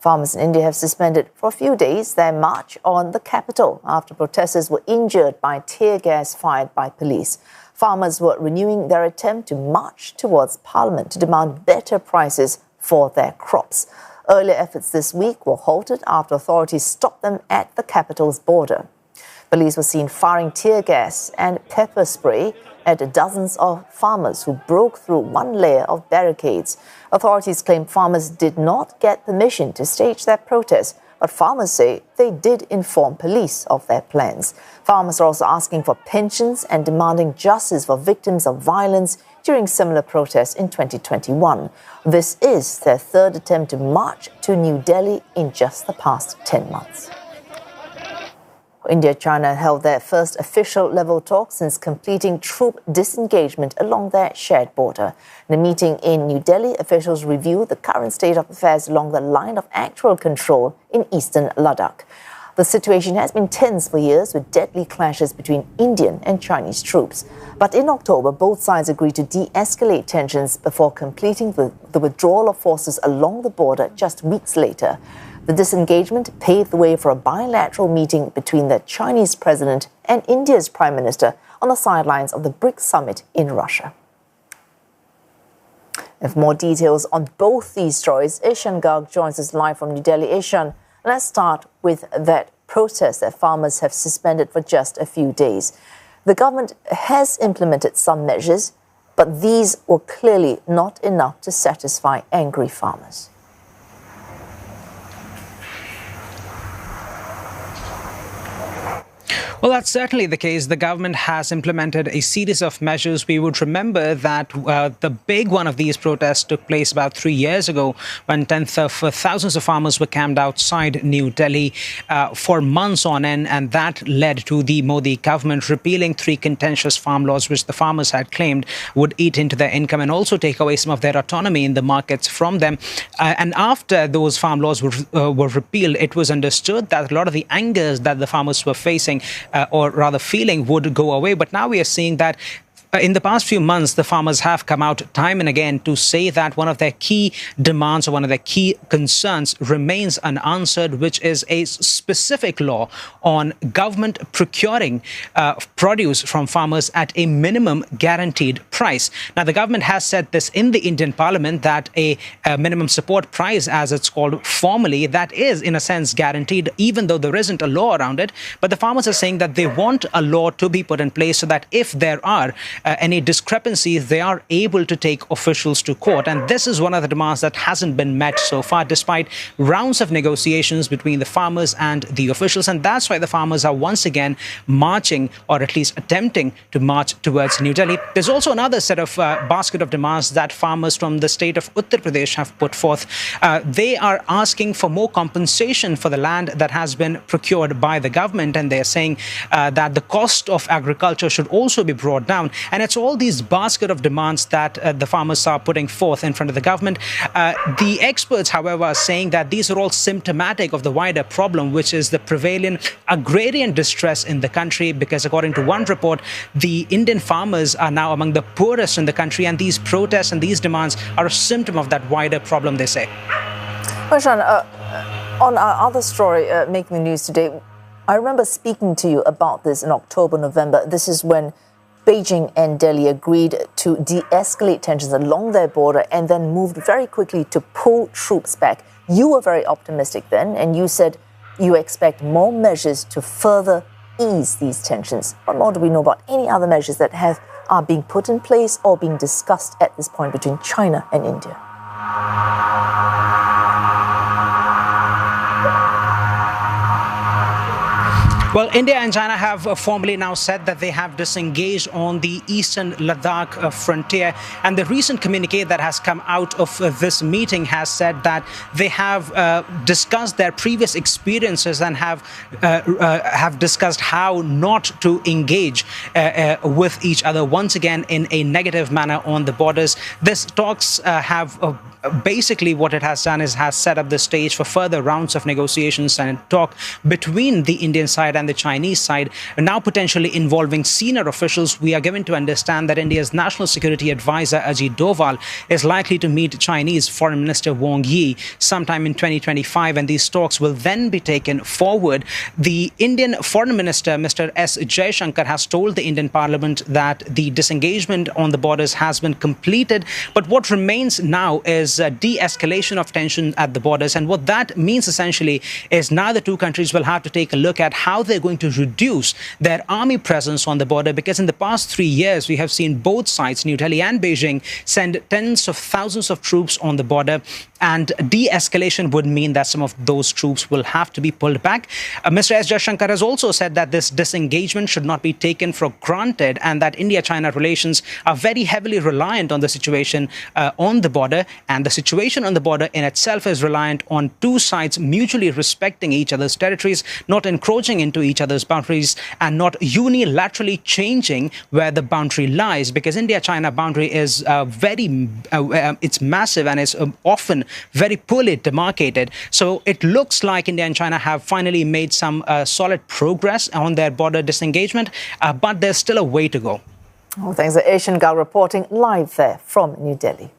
Farmers in India have suspended for a few days their march on the capital after protesters were injured by tear gas fired by police. Farmers were renewing their attempt to march towards Parliament to demand better prices for their crops. Earlier efforts this week were halted after authorities stopped them at the capital's border. Police were seen firing tear gas and pepper spray at dozens of farmers who broke through one layer of barricades. Authorities claim farmers did not get permission to stage their protest, but farmers say they did inform police of their plans. Farmers are also asking for pensions and demanding justice for victims of violence during similar protests in 2021. This is their third attempt to march to New Delhi in just the past 10 months. India and China held their first official-level talks since completing troop disengagement along their shared border. In a meeting in New Delhi, officials reviewed the current state of affairs along the line of actual control in eastern Ladakh. The situation has been tense for years, with deadly clashes between Indian and Chinese troops. But in October, both sides agreed to de-escalate tensions before completing the withdrawal of forces along the border just weeks later. The disengagement paved the way for a bilateral meeting between the Chinese president and India's prime minister on the sidelines of the BRICS summit in Russia. And for more details on both these stories, Ishan Garg joins us live from New Delhi. Ishan, let's start with that protest that farmers have suspended for just a few days. The government has implemented some measures, but these were clearly not enough to satisfy angry farmers. Well, that's certainly the case. The government has implemented a series of measures. We would remember that the big one of these protests took place about 3 years ago when thousands of farmers were camped outside New Delhi for months on end. And that led to the Modi government repealing 3 contentious farm laws, which the farmers had claimed would eat into their income and also take away some of their autonomy in the markets from them. And after those farm laws were repealed, it was understood that a lot of the angers that the farmers were facing or rather feeling would go away. But now we are seeing that in the past few months, the farmers have come out time and again to say that one of their key demands or one of their key concerns remains unanswered, which is a specific law on government procuring produce from farmers at a minimum guaranteed price. Now, the government has said this in the Indian Parliament that a minimum support price, as it's called formally, that is in a sense guaranteed, even though there isn't a law around it. But the farmers are saying that they want a law to be put in place so that if there are any discrepancies, they are able to take officials to court. And this is one of the demands that hasn't been met so far, despite rounds of negotiations between the farmers and the officials. And that's why the farmers are once again marching, or at least attempting to march towards New Delhi. There's also another set of basket of demands that farmers from the state of Uttar Pradesh have put forth. They are asking for more compensation for the land that has been procured by the government. And they're saying that the cost of agriculture should also be brought down. And it's all these basket of demands that the farmers are putting forth in front of the government. The experts, however, are saying that these are all symptomatic of the wider problem, which is the prevailing agrarian distress in the country, because according to one report, the Indian farmers are now among the poorest in the country, and these protests and these demands are a symptom of that wider problem, they say. Ishan, on our other story making the news today, I remember speaking to you about this in October, November. This is when Beijing and Delhi agreed to de-escalate tensions along their border and then moved very quickly to pull troops back. You were very optimistic then, and you said you expect more measures to further ease these tensions. What more do we know about any other measures that are being put in place or being discussed at this point between China and India? Well, India and China have formally now said that they have disengaged on the eastern Ladakh frontier. And the recent communique that has come out of this meeting has said that they have discussed their previous experiences and have discussed how not to engage with each other once again in a negative manner on the borders. This talks have basically what it has done is has set up the stage for further rounds of negotiations and talk between the Indian side and the Chinese side, now potentially involving senior officials. We are given to understand that India's National Security Advisor Ajit Doval is likely to meet Chinese Foreign Minister Wang Yi sometime in 2025, and these talks will then be taken forward. The Indian Foreign Minister, Mr. S. Jaishankar, has told the Indian Parliament that the disengagement on the borders has been completed, but what remains now is de-escalation of tension at the borders. And what that means essentially is now the two countries will have to take a look at how they're going to reduce their army presence on the border, because in the past 3 years, we have seen both sides, New Delhi and Beijing, send tens of thousands of troops on the border. And de-escalation would mean that some of those troops will have to be pulled back. Mr. S. Jaishankar has also said that this disengagement should not be taken for granted, and that India-China relations are very heavily reliant on the situation on the border. And the situation on the border in itself is reliant on two sides mutually respecting each other's territories, not encroaching into each other's boundaries, and not unilaterally changing where the boundary lies. Because India-China boundary is it's massive and is often very poorly demarcated. So it looks like India and China have finally made some solid progress on their border disengagement, but there's still a way to go. Well, thanks to Ishan Garg reporting live there from New Delhi.